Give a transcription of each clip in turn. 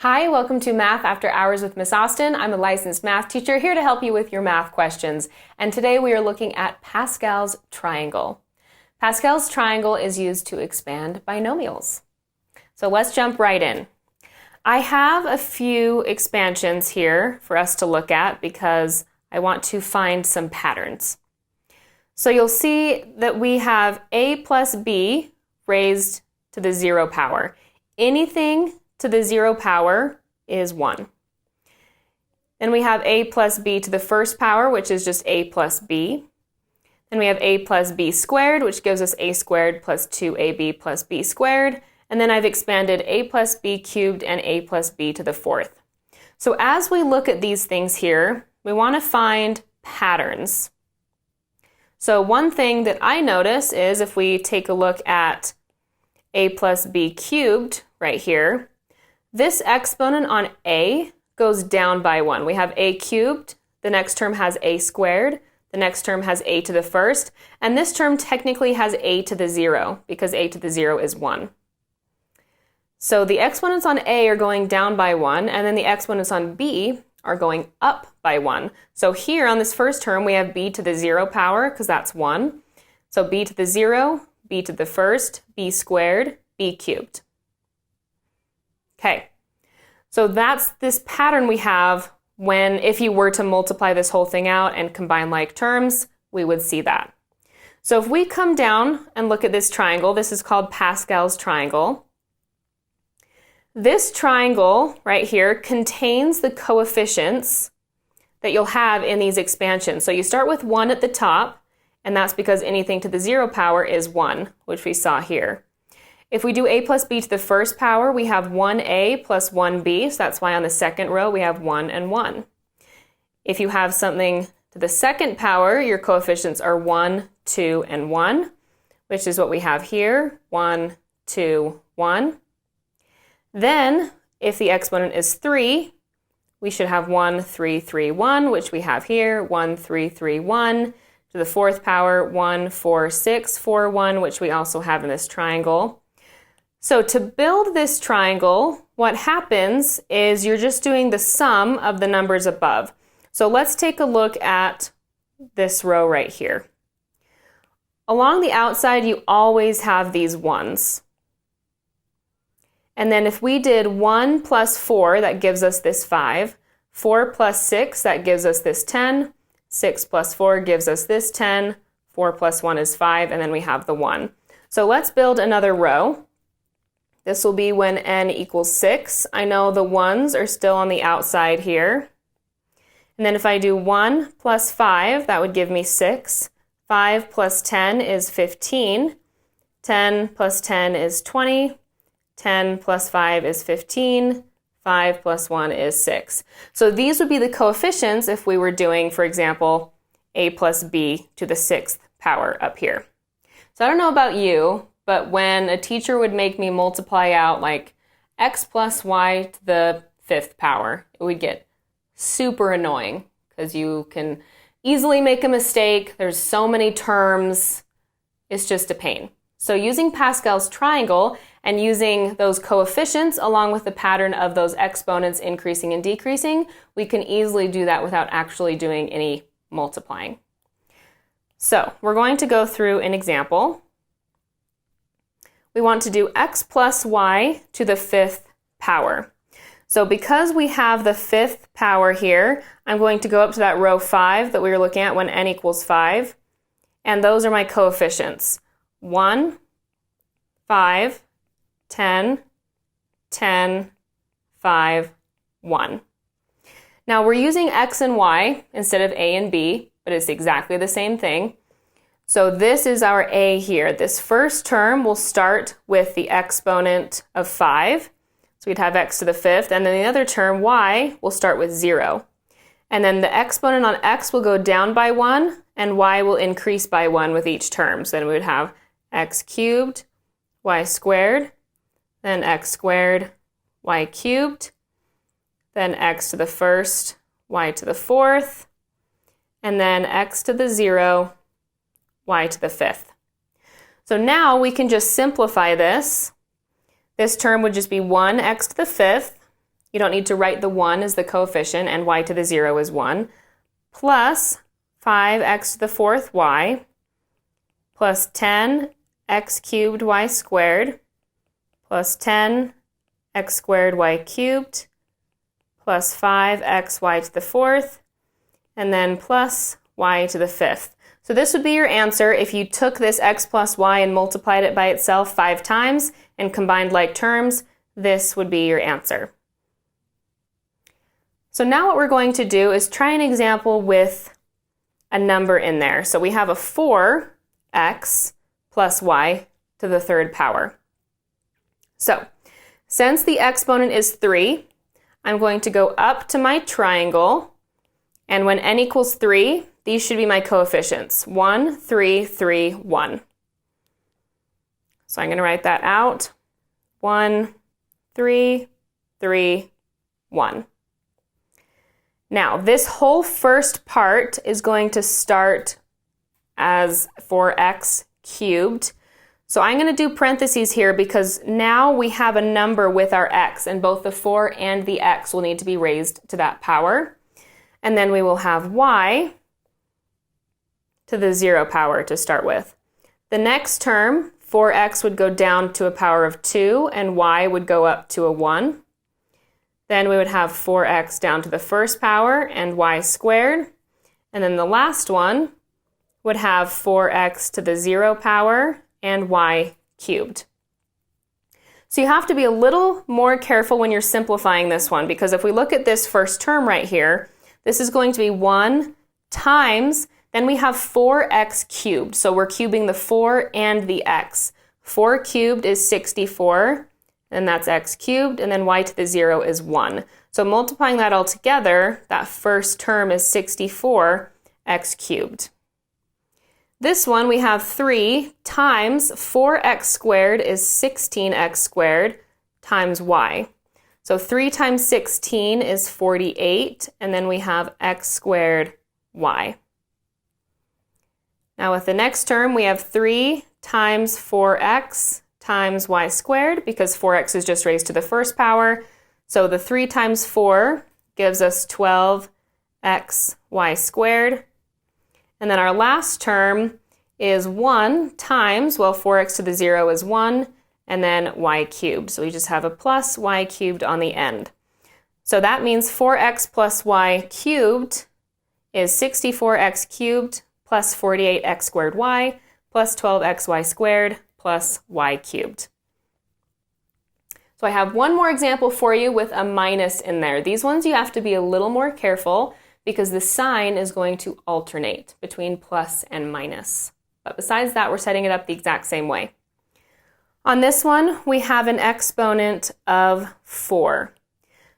Hi, welcome to Math After Hours with Miss Austin. I'm a licensed math teacher here to help you with your math questions. And today we are looking at Pascal's triangle. Pascal's triangle is used to expand binomials. So let's jump right in. I have a few expansions here for us to look at because I want to find some patterns. So you'll see that we have a plus b raised to the 0 power. Anything to the 0 power is 1. Then we have a plus b to the first power, which is just a plus b. Then we have a plus b squared, which gives us a squared plus 2ab plus b squared. And then I've expanded a plus b cubed and a plus b to the fourth. So as we look at these things here, we want to find patterns. So one thing that I notice is if we take a look at a plus b cubed right here, this exponent on a goes down by 1. We have a cubed, the next term has a squared, the next term has a to the first, and this term technically has a to the 0 because a to the 0 is 1. So the exponents on a are going down by 1, and then the exponents on b are going up by 1. So here on this first term, we have b to the 0 power because that's 1. So b to the 0, b to the first, b squared, b cubed. Okay, so that's this pattern we have when, if you were to multiply this whole thing out and combine like terms, we would see that. So if we come down and look at this triangle, this is called Pascal's triangle. This triangle right here contains the coefficients that you'll have in these expansions. So you start with 1 at the top, and that's because anything to the 0 power is 1, which we saw here. If we do a plus b to the first power, we have 1a plus 1b, so that's why on the second row we have 1 and 1. If you have something to the second power, your coefficients are 1, 2, and 1, which is what we have here, 1, 2, 1. Then, if the exponent is 3, we should have 1, 3, 3, 1, which we have here, 1, 3, 3, 1. To the fourth power, 1, 4, 6, 4, 1, which we also have in this triangle. So to build this triangle, what happens is you're just doing the sum of the numbers above. So let's take a look at this row right here. Along the outside, you always have these 1s. And then if we did 1 plus 4, that gives us this 5. 4 plus 6, that gives us this 10. 6 plus 4 gives us this 10. 4 plus 1 is 5, and then we have the 1. So let's build another row. This will be when n equals 6. I know the 1s are still on the outside here. And then if I do 1 plus 5, that would give me 6. 5 plus 10 is 15. 10 plus 10 is 20. 10 plus 5 is 15. 5 plus 1 is 6. So these would be the coefficients if we were doing, for example, a plus b to the 6th power up here. So I don't know about you, but when a teacher would make me multiply out like x plus y to the 5th power, it would get super annoying because you can easily make a mistake. There's so many terms. It's just a pain. So using Pascal's triangle and using those coefficients along with the pattern of those exponents increasing and decreasing, we can easily do that without actually doing any multiplying. So we're going to go through an example. We want to do x plus y to the 5th power. So because we have the 5th power here, I'm going to go up to that row 5 that we were looking at when n equals 5. And those are my coefficients. 1, 5, 10, 10, 5, 1. Now we're using x and y instead of a and b, but it's exactly the same thing. So this is our a here. This first term will start with the exponent of 5. So we'd have x to the 5th, and then the other term, y, will start with 0. And then the exponent on x will go down by 1, and y will increase by 1 with each term. So then we would have x cubed, y squared, then x squared, y cubed, then x to the first, y to the 4th, and then x to the 0, y to the 5th. So now we can just simplify this. This term would just be 1x to the 5th. You don't need to write the 1 as the coefficient, and y to the 0 is 1, plus 5x to the 4th y, plus 10x cubed y squared, plus 10x squared y cubed, plus 5xy to the 4th, and then plus y to the 5th. So this would be your answer if you took this x plus y and multiplied it by itself 5 times and combined like terms. This would be your answer. So now what we're going to do is try an example with a number in there. So we have a 4x plus y to the 3rd power. So since the exponent is 3, I'm going to go up to my triangle, and when n equals 3, these should be my coefficients, 1, 3, 3, 1. So I'm going to write that out, 1, 3, 3, 1. Now, this whole first part is going to start as 4x cubed. So I'm going to do parentheses here because now we have a number with our x, and both the 4 and the x will need to be raised to that power. And then we will have y to the 0 power to start with. The next term, 4x would go down to a power of 2, and y would go up to a 1. Then we would have 4x down to the 1st power and y squared. And then the last one would have 4x to the 0 power and y cubed. So you have to be a little more careful when you're simplifying this one, because if we look at this first term right here, this is going to be 1 times, then we have 4x cubed. So we're cubing the 4 and the x. 4 cubed is 64, and that's x cubed, and then y to the 0 is 1. So multiplying that all together, that first term is 64x cubed. This one we have 3 times 4x squared is 16x squared times y. So 3 times 16 is 48, and then we have x squared y. Now with the next term, we have 3 times 4x times y squared, because 4x is just raised to the 1st power. So the 3 times 4 gives us 12x y squared. And then our last term is 1 times, well, 4x to the 0 is 1, and then y cubed. So we just have a plus y cubed on the end. So that means 4x plus y cubed is 64x cubed plus 48x squared y plus 12xy squared plus y cubed. So I have one more example for you with a minus in there. These ones you have to be a little more careful because the sign is going to alternate between plus and minus. But besides that, we're setting it up the exact same way. On this one, we have an exponent of 4.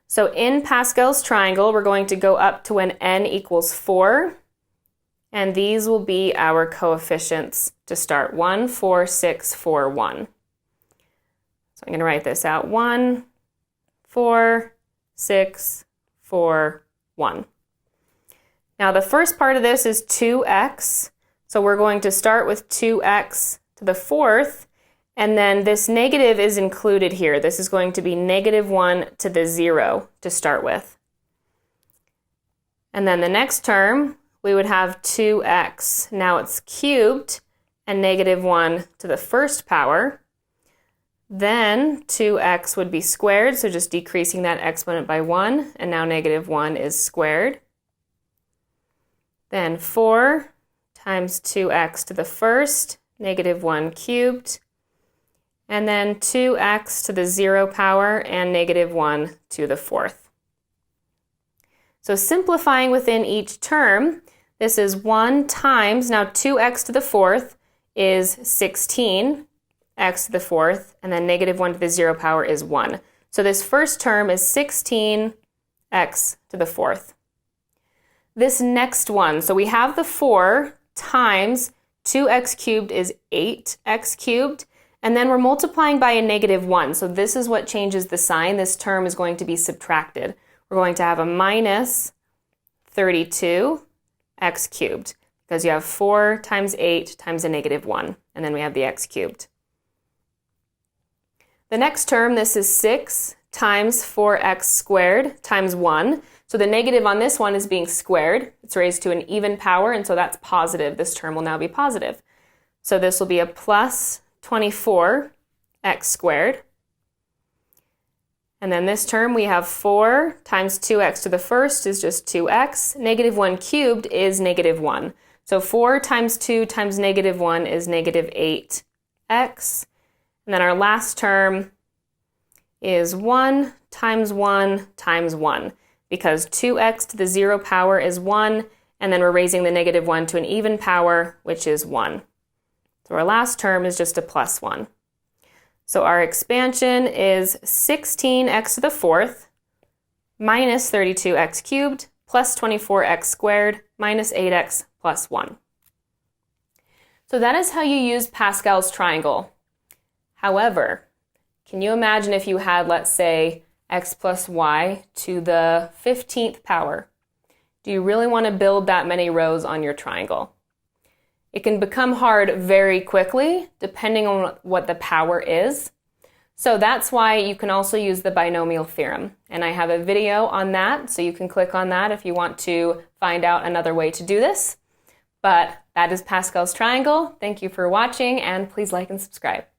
So in Pascal's triangle, we're going to go up to when n equals 4, and these will be our coefficients to start, 1, 4, 6, 4, 1. So I'm going to write this out, 1, 4, 6, 4, 1. Now the first part of this is 2x, so we're going to start with 2x to the 4th, and then this negative is included here. This is going to be negative 1 to the 0 to start with. And then the next term, we would have 2x. Now it's cubed and negative 1 to the 1st power. Then 2x would be squared, so just decreasing that exponent by 1, and now negative 1 is squared. Then 4 times 2x to the 1st, negative 1 cubed, and then 2x to the 0 power and negative 1 to the 4th. So simplifying within each term, this is 1 times, now 2x to the 4th is 16, x to the 4th, and then negative 1 to the 0 power is 1. So this first term is 16x to the 4th. This next one, so we have the 4 times 2x cubed is 8x cubed, and then we're multiplying by a negative 1. So this is what changes the sign. This term is going to be subtracted. We're going to have a minus 32x cubed, because you have 4 times 8 times a negative 1, and then we have the x cubed. The next term, this is 6 times 4x squared times 1. So the negative on this one is being squared. It's raised to an even power, and so that's positive. This term will now be positive. So this will be a plus 24x squared. And then this term, we have 4 times 2x to the first is just 2x. Negative 1 cubed is negative 1. So 4 times 2 times negative 1 is negative 8x. And then our last term is 1 times 1 times 1, because 2x to the 0 power is 1, and then we're raising the negative 1 to an even power, which is 1. So our last term is just a plus 1. So our expansion is 16x to the fourth minus 32x cubed plus 24x squared minus 8x plus 1. So that is how you use Pascal's triangle. However, can you imagine if you had, let's say, x plus y to the 15th power? Do you really want to build that many rows on your triangle? It can become hard very quickly, depending on what the power is. So that's why you can also use the binomial theorem. And I have a video on that, so you can click on that if you want to find out another way to do this. But that is Pascal's triangle. Thank you for watching, and please like and subscribe.